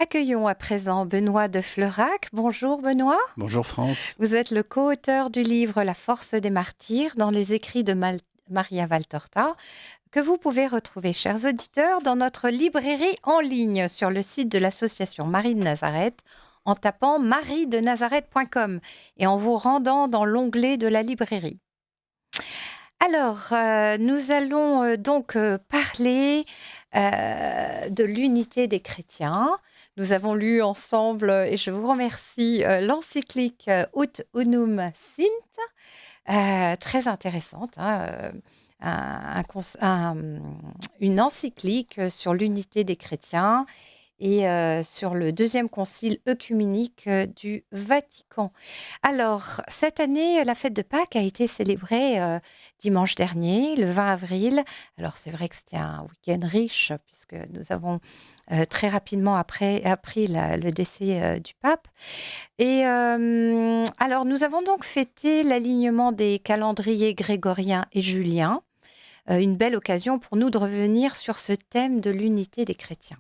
Accueillons à présent Benoît de Fleurac. Bonjour Benoît. Bonjour France. Vous êtes le co-auteur du livre La force des martyrs dans les écrits de Maria Valtorta, que vous pouvez retrouver, chers auditeurs, dans notre librairie en ligne sur le site de l'association Marie de Nazareth en tapant mariedenazareth.com et en vous rendant dans l'onglet de la librairie. Alors, nous allons parler de l'unité des chrétiens. Nous avons lu ensemble, et je vous remercie, l'encyclique Ut Unum Sint, très intéressante, hein, une encyclique sur l'unité des chrétiens et sur le deuxième concile œcuménique du Vatican. Alors, cette année, la fête de Pâques a été célébrée dimanche dernier, le 20 avril. Alors, c'est vrai que c'était un week-end riche, puisque nous avons très rapidement appris le décès du pape. Et alors, nous avons donc fêté l'alignement des calendriers grégoriens et juliens, une belle occasion pour nous de revenir sur ce thème de l'unité des chrétiens.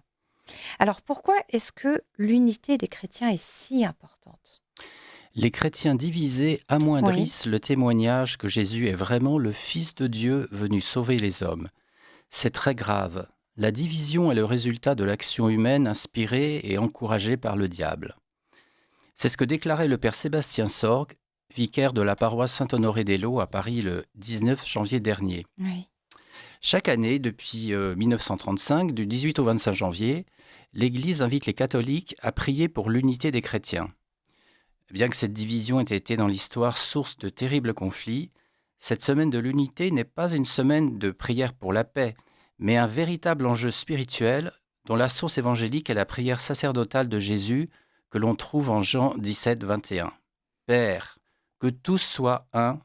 Alors pourquoi est-ce que l'unité des chrétiens est si importante? Les chrétiens divisés Oui, amoindrissent le témoignage que Jésus est vraiment le Fils de Dieu venu sauver les hommes. C'est très grave. La division est le résultat de l'action humaine inspirée et encouragée par le diable. C'est ce que déclarait le père Sébastien Sorgue, vicaire de la paroisse Saint-Honoré-des-Laux à Paris le 19 janvier dernier. oui, Chaque année, depuis 1935, du 18 au 25 janvier, l'Église invite les catholiques à prier pour l'unité des chrétiens. Bien que cette division ait été dans l'histoire source de terribles conflits, cette semaine de l'unité n'est pas une semaine de prière pour la paix, mais un véritable enjeu spirituel dont la source évangélique est la prière sacerdotale de Jésus que l'on trouve en Jean 17, 21. Père, que tous soient un,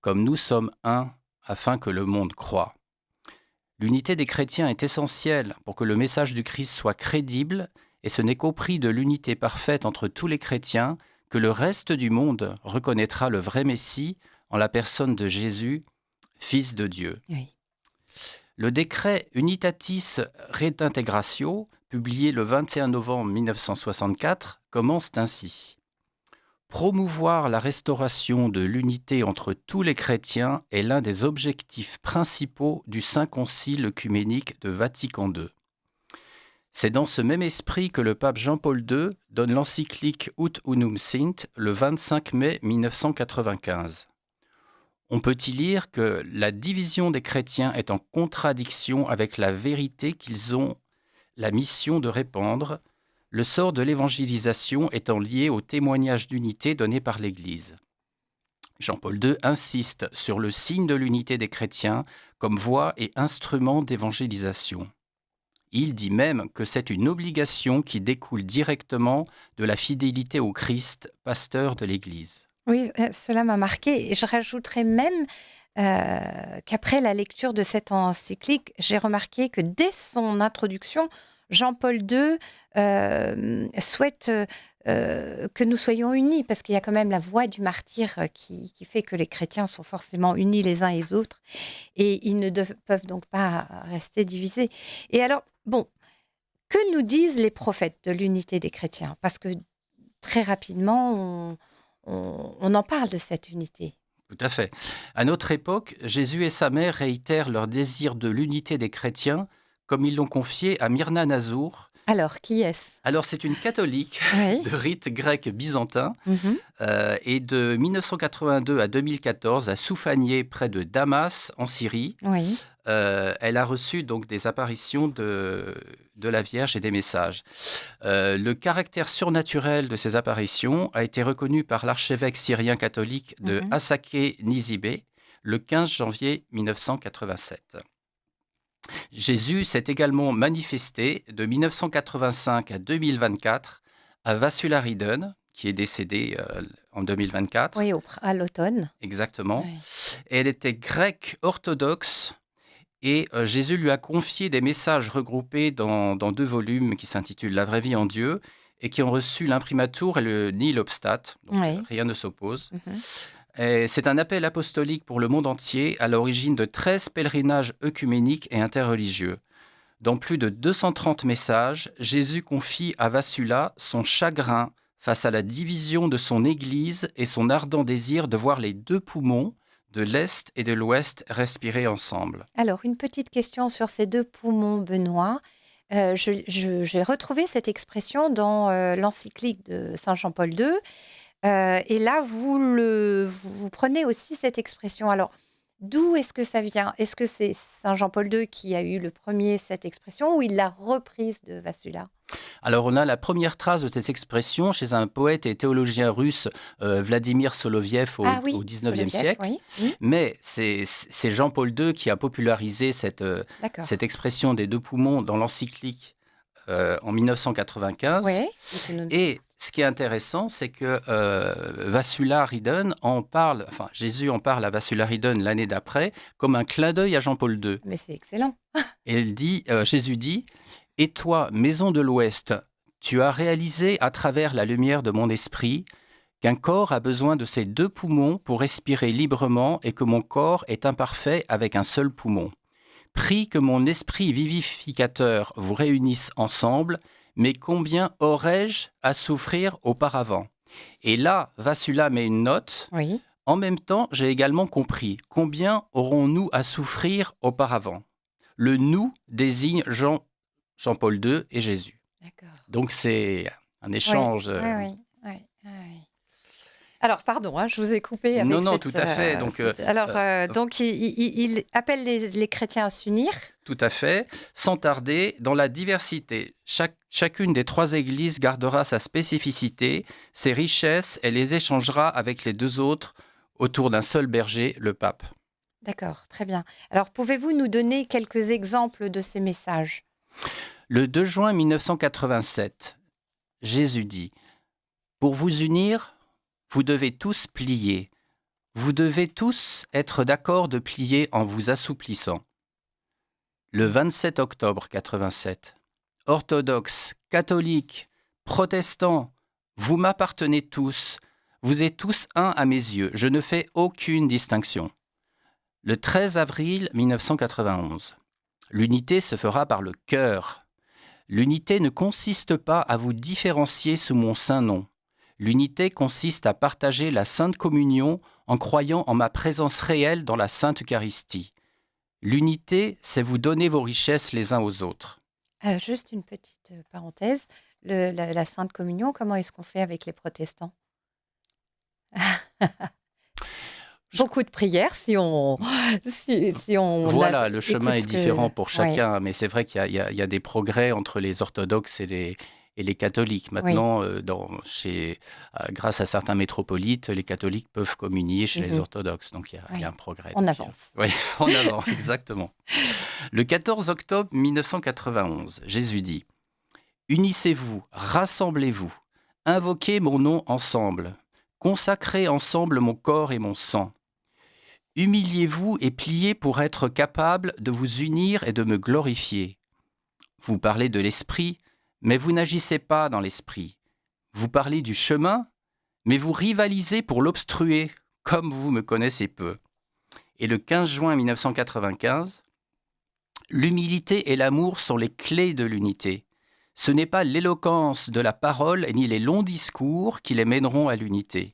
comme nous sommes un, afin que le monde croie. L'unité des chrétiens est essentielle pour que le message du Christ soit crédible, et ce n'est qu'au prix de l'unité parfaite entre tous les chrétiens que le reste du monde reconnaîtra le vrai Messie en la personne de Jésus, Fils de Dieu. oui. Le décret Unitatis Redintegratio, publié le 21 novembre 1964, commence ainsi. Promouvoir la restauration de l'unité entre tous les chrétiens est l'un des objectifs principaux du Saint Concile œcuménique de Vatican II. C'est dans ce même esprit que le pape Jean-Paul II donne l'encyclique Ut Unum Sint le 25 mai 1995. On peut y lire que la division des chrétiens est en contradiction avec la vérité qu'ils ont la mission de répandre, le sort de l'évangélisation étant lié au témoignage d'unité donné par l'Église. Jean-Paul II insiste sur le signe de l'unité des chrétiens comme voie et instrument d'évangélisation. Il dit même que c'est une obligation qui découle directement de la fidélité au Christ, pasteur de l'Église. Oui, cela m'a marqué et je rajouterais même qu'après la lecture de cette encyclique, j'ai remarqué que dès son introduction, Jean-Paul II souhaite que nous soyons unis, parce qu'il y a quand même la voix du martyr qui fait que les chrétiens sont forcément unis les uns les autres, et ils ne peuvent donc pas rester divisés. Et alors, bon, que nous disent les prophètes de l'unité des chrétiens? Parce que très rapidement, on en parle de cette unité. Tout à fait. À notre époque, Jésus et sa mère réitèrent leur désir de l'unité des chrétiens, comme ils l'ont confié à Myrna Nazour. Alors, qui est-ce? Alors, c'est une catholique Oui. de rite grec byzantin Mhm. et de 1982 à 2014 à Soufanié, près de Damas, en Syrie. Oui. Elle a reçu donc des apparitions de la Vierge et des messages. Le caractère surnaturel de ces apparitions a été reconnu par l'archevêque syrien catholique de Mhm. Hassaké Nizibé le 15 janvier 1987. Jésus s'est également manifesté de 1985 à 2024 à Vassulariden, qui est décédé en 2024, Oui, à l'automne. exactement. Oui. Et elle était grecque orthodoxe. Et Jésus lui a confié des messages regroupés dans 2 volumes qui s'intitulent La vraie vie en Dieu et qui ont reçu l'imprimatur et le nihil obstat, donc Oui. rien ne s'oppose. Mhm. Et c'est un appel apostolique pour le monde entier à l'origine de 13 pèlerinages œcuméniques et interreligieux. Dans plus de 230 messages, Jésus confie à Vassula son chagrin face à la division de son Église et son ardent désir de voir les deux poumons, de l'Est et de l'Ouest, respirer ensemble. Alors, une petite question sur ces deux poumons, Benoît. J'ai retrouvé cette expression dans l'encyclique de Saint Jean-Paul II. Et là, vous prenez aussi cette expression. Alors, d'où est-ce que ça vient? Est-ce que c'est Saint Jean-Paul II qui a eu le premier cette expression ou il l'a reprise de Vassula? Alors, on a la première trace de cette expression chez un poète et théologien russe, Vladimir Soloviev, Ah au oui, 19e Soloviev, siècle. oui. Mais c'est Jean-Paul II qui a popularisé D'accord. cette expression des deux poumons dans l'encyclique en 1995. Oui, et que nous- Et ce qui est intéressant, c'est que Vassula Ridden en parle, enfin Jésus en parle à Vassula Ridden l'année d'après, comme un clin d'œil à Jean-Paul II. Mais c'est excellent. Et Jésus dit: Et toi, maison de l'Ouest, tu as réalisé à travers la lumière de mon esprit qu'un corps a besoin de ses deux poumons pour respirer librement et que mon corps est imparfait avec un seul poumon. Prie que mon esprit vivificateur vous réunisse ensemble, mais combien aurais-je à souffrir auparavant? Et là, Vassula met une note. Oui, En même temps, j'ai également compris combien aurons-nous à souffrir auparavant. Le nous désigne Jean-Paul II et Jésus. d'accord. Donc c'est un Oui, échange. oui. Alors, pardon, hein, je vous ai coupé avec Non, cette... tout à fait. Donc, Alors, euh, donc, il appelle les chrétiens à s'unir. Tout à fait. Sans tarder, dans la diversité, chacune des trois églises gardera sa spécificité, ses richesses et les échangera avec les deux autres autour d'un seul berger, le pape. D'accord, très bien. Alors, pouvez-vous nous donner quelques exemples de ces messages? Le 2 juin 1987, Jésus dit: Pour vous unir, vous devez tous plier. Vous devez tous être d'accord de plier en vous assouplissant. Le 27 octobre 87, orthodoxes, catholiques, protestants, vous m'appartenez tous. Vous êtes tous un à mes yeux. Je ne fais aucune distinction. Le 13 avril 1991, l'unité se fera par le cœur. L'unité ne consiste pas à vous différencier sous mon saint nom. L'unité consiste à partager la Sainte Communion en croyant en ma présence réelle dans la Sainte Eucharistie. L'unité, c'est vous donner vos richesses les uns aux autres. Juste une petite parenthèse. La Sainte Communion, comment est-ce qu'on fait avec les protestants? Je- Beaucoup de prières si on Voilà, a- le chemin écoute est ce que... différent pour Oui, chacun, mais c'est vrai qu'il y a des progrès entre les orthodoxes et les catholiques. oui. Maintenant, grâce à certains métropolites, les catholiques peuvent communier chez les Mhm. orthodoxes. Donc il y a un progrès. On Donc, avance. Oui, en avant, exactement. Le 14 octobre 1991, Jésus dit: Unissez-vous, rassemblez-vous, invoquez mon nom ensemble, consacrez ensemble mon corps et mon sang. Humiliez-vous et pliez pour être capable de vous unir et de me glorifier. Vous parlez de l'esprit, mais vous n'agissez pas dans l'esprit. Vous parlez du chemin, mais vous rivalisez pour l'obstruer, comme vous me connaissez peu. Et le 15 juin 1995, l'humilité et l'amour sont les clés de l'unité. Ce n'est pas l'éloquence de la parole ni les longs discours qui les mèneront à l'unité.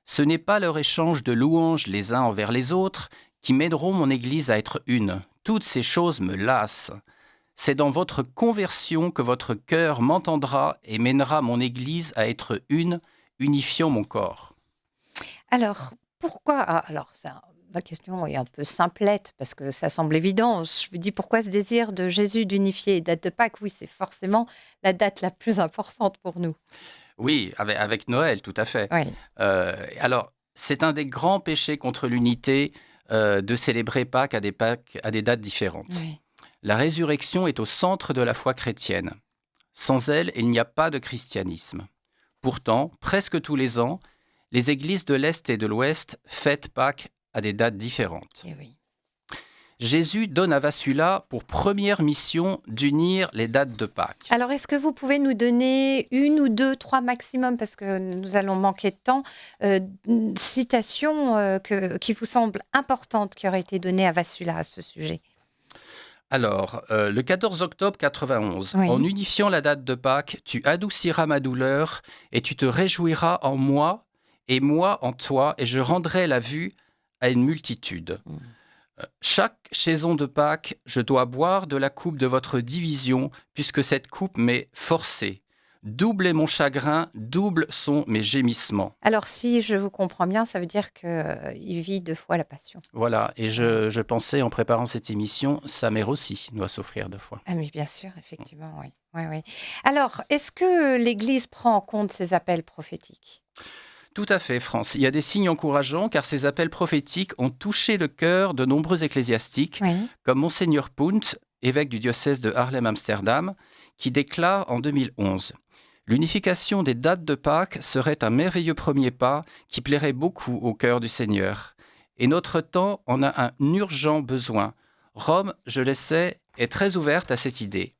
Ce n'est pas leur échange de louanges les uns envers les autres qui mèneront mon Église à être une. Toutes ces choses me lassent. C'est dans votre conversion que votre cœur m'entendra et mènera mon Église à être une, unifiant mon corps. Alors, pourquoi... alors, ma question est un peu simplette parce que ça semble évident. Je vous dis pourquoi ce désir de Jésus d'unifier et date de Pâques? Oui, c'est forcément la date la plus importante pour nous. Oui, avec Noël, tout à fait. Oui, Alors, c'est un des grands péchés contre l'unité de célébrer Pâques à des dates différentes. oui. La résurrection est au centre de la foi chrétienne. Sans elle, il n'y a pas de christianisme. Pourtant, presque tous les ans, les églises de l'Est et de l'Ouest fêtent Pâques à des dates différentes. Eh oui. Jésus donne à Vassula pour première mission d'unir les dates de Pâques. Alors, est-ce que vous pouvez nous donner une ou deux, trois maximum, parce que nous allons manquer de temps, une citation qui vous semble importante qui aurait été donnée à Vassula à ce sujet? Alors, le 14 octobre 91, en Oui. unifiant la date de Pâques, tu adouciras ma douleur et tu te réjouiras en moi et moi en toi, et je rendrai la vue à une multitude. Mmh. Chaque saison de Pâques, je dois boire de la coupe de votre division, puisque cette coupe m'est forcée. Double est mon chagrin, double sont mes gémissements. Alors si je vous comprends bien, ça veut dire qu'il vit 2 fois la passion. Voilà, et Ouais. je pensais en préparant cette émission, sa mère aussi doit souffrir 2 fois. Ah mais bien sûr, effectivement, oui. Oui, oui. Alors, est-ce que l'Église prend en compte ces appels prophétiques? Tout à fait, France. Il y a des signes encourageants car ces appels prophétiques ont touché le cœur de nombreux ecclésiastiques, Oui. comme Monseigneur Punt, évêque du diocèse de Haarlem-Amsterdam, qui déclare en 2011: l'unification des dates de Pâques serait un merveilleux premier pas qui plairait beaucoup au cœur du Seigneur. Et notre temps en a un urgent besoin. Rome, je le sais, est très ouverte à cette idée.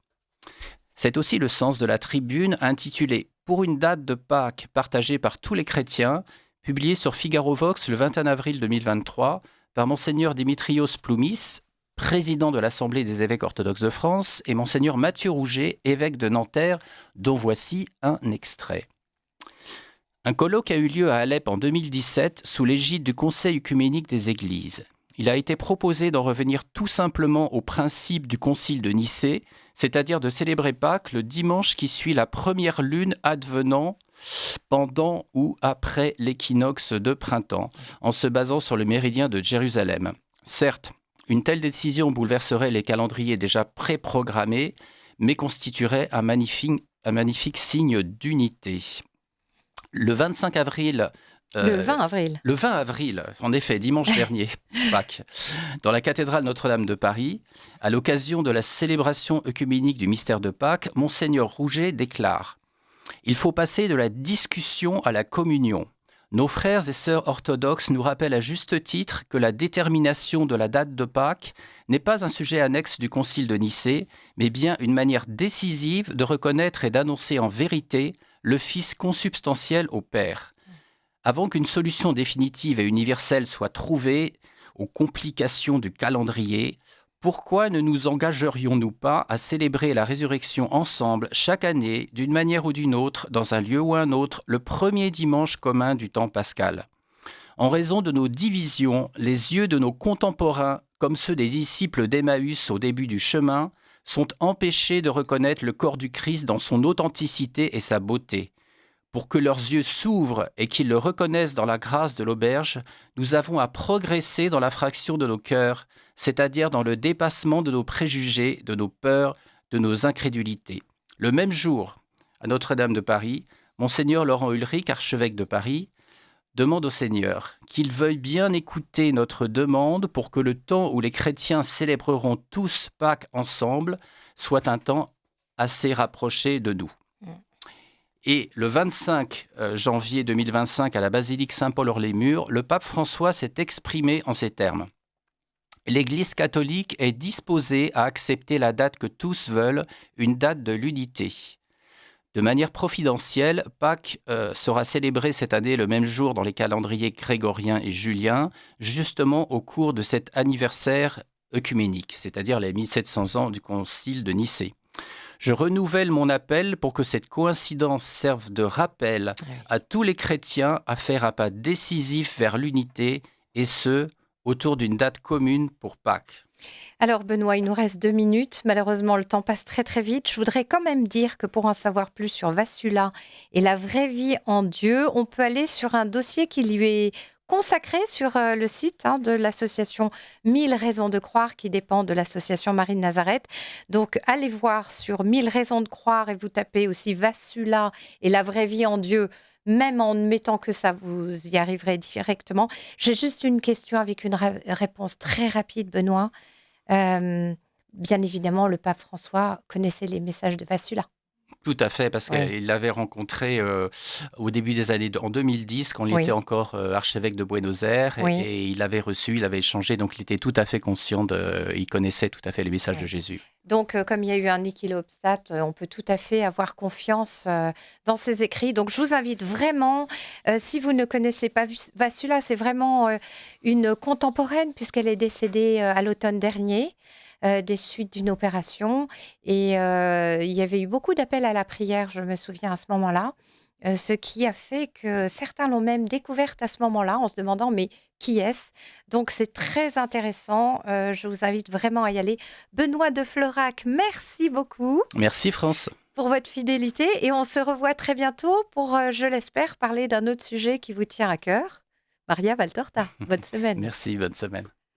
C'est aussi le sens de la tribune intitulée Pour une date de Pâques partagée par tous les chrétiens, publiée sur Figaro Vox le 21 avril 2023 par Monseigneur Dimitrios Ploumis, président de l'Assemblée des évêques orthodoxes de France, et Monseigneur Mathieu Rouget, évêque de Nanterre, dont voici un extrait. Un colloque a eu lieu à Alep en 2017 sous l'égide du Conseil œcuménique des Églises. Il a été proposé d'en revenir tout simplement au principe du Concile de Nicée, c'est-à-dire de célébrer Pâques le dimanche qui suit la première lune advenant pendant ou après l'équinoxe de printemps, en se basant sur le méridien de Jérusalem. Certes, une telle décision bouleverserait les calendriers déjà préprogrammés, mais constituerait un magnifique signe d'unité. Le 25 avril, Le 20 avril. le 20 avril, en effet, dimanche dernier, Pâques, dans la cathédrale Notre-Dame de Paris, à l'occasion de la célébration œcuménique du mystère de Pâques, Monseigneur Rouget déclare: il faut passer de la discussion à la communion. Nos frères et sœurs orthodoxes nous rappellent à juste titre que la détermination de la date de Pâques n'est pas un sujet annexe du Concile de Nicée, mais bien une manière décisive de reconnaître et d'annoncer en vérité le Fils consubstantiel au Père. Avant qu'une solution définitive et universelle soit trouvée aux complications du calendrier, pourquoi ne nous engagerions-nous pas à célébrer la résurrection ensemble chaque année, d'une manière ou d'une autre, dans un lieu ou un autre, le premier dimanche commun du temps pascal? En raison de nos divisions, les yeux de nos contemporains, comme ceux des disciples d'Emmaüs au début du chemin, sont empêchés de reconnaître le corps du Christ dans son authenticité et sa beauté. Pour que leurs yeux s'ouvrent et qu'ils le reconnaissent dans la grâce de l'auberge, nous avons à progresser dans la fraction de nos cœurs, c'est-à-dire dans le dépassement de nos préjugés, de nos peurs, de nos incrédulités. Le même jour, à Notre-Dame de Paris, Monseigneur Laurent Ulrich, archevêque de Paris, demande au Seigneur qu'il veuille bien écouter notre demande pour que le temps où les chrétiens célébreront tous Pâques ensemble soit un temps assez rapproché de nous. Et le 25 janvier 2025, à la basilique Saint-Paul-hors-les-Murs, le pape François s'est exprimé en ces termes: l'Église catholique est disposée à accepter la date que tous veulent, une date de l'unité. De manière providentielle, Pâques sera célébrée cette année le même jour dans les calendriers grégorien et julien, justement au cours de cet anniversaire œcuménique, c'est-à-dire les 1700 ans du Concile de Nicée. Je renouvelle mon appel pour que cette coïncidence serve de rappel Oui. à tous les chrétiens à faire un pas décisif vers l'unité, et ce, autour d'une date commune pour Pâques. Alors Benoît, il nous reste 2 minutes. Malheureusement, le temps passe très très vite. Je voudrais quand même dire que pour en savoir plus sur Vassula et la vraie vie en Dieu, on peut aller sur un dossier qui lui est consacré sur le site de l'association 1000 raisons de croire qui dépend de l'association Marie de Nazareth. Donc allez voir sur 1000 raisons de croire et vous tapez aussi Vassula et la vraie vie en Dieu. Même en mettant que ça, vous y arriverez directement. J'ai juste une question avec une réponse très rapide, Benoît. Bien évidemment, le pape François connaissait les messages de Vassula. Tout à fait, parce Oui, qu'il l'avait rencontré au début des années, en 2010, quand il était oui, encore archevêque de Buenos Aires, oui, et il l'avait reçu, il avait échangé, donc il était tout à fait conscient, il connaissait tout à fait les messages de oui. Jésus. Donc, comme il y a eu un Nichilobstat, on peut tout à fait avoir confiance dans ses écrits. Donc, je vous invite vraiment, si vous ne connaissez pas Vassula, c'est vraiment une contemporaine puisqu'elle est décédée à l'automne dernier. des suites d'une opération et il y avait eu beaucoup d'appels à la prière, je me souviens à ce moment-là, ce qui a fait que certains l'ont même découverte à ce moment-là en se demandant: «Mais qui est-ce?» Donc c'est très intéressant, je vous invite vraiment à y aller. Benoît de Florac, merci beaucoup Merci France. pour votre fidélité et on se revoit très bientôt pour, je l'espère, parler d'un autre sujet qui vous tient à cœur. Maria Valtorta, bonne semaine. Merci, bonne semaine.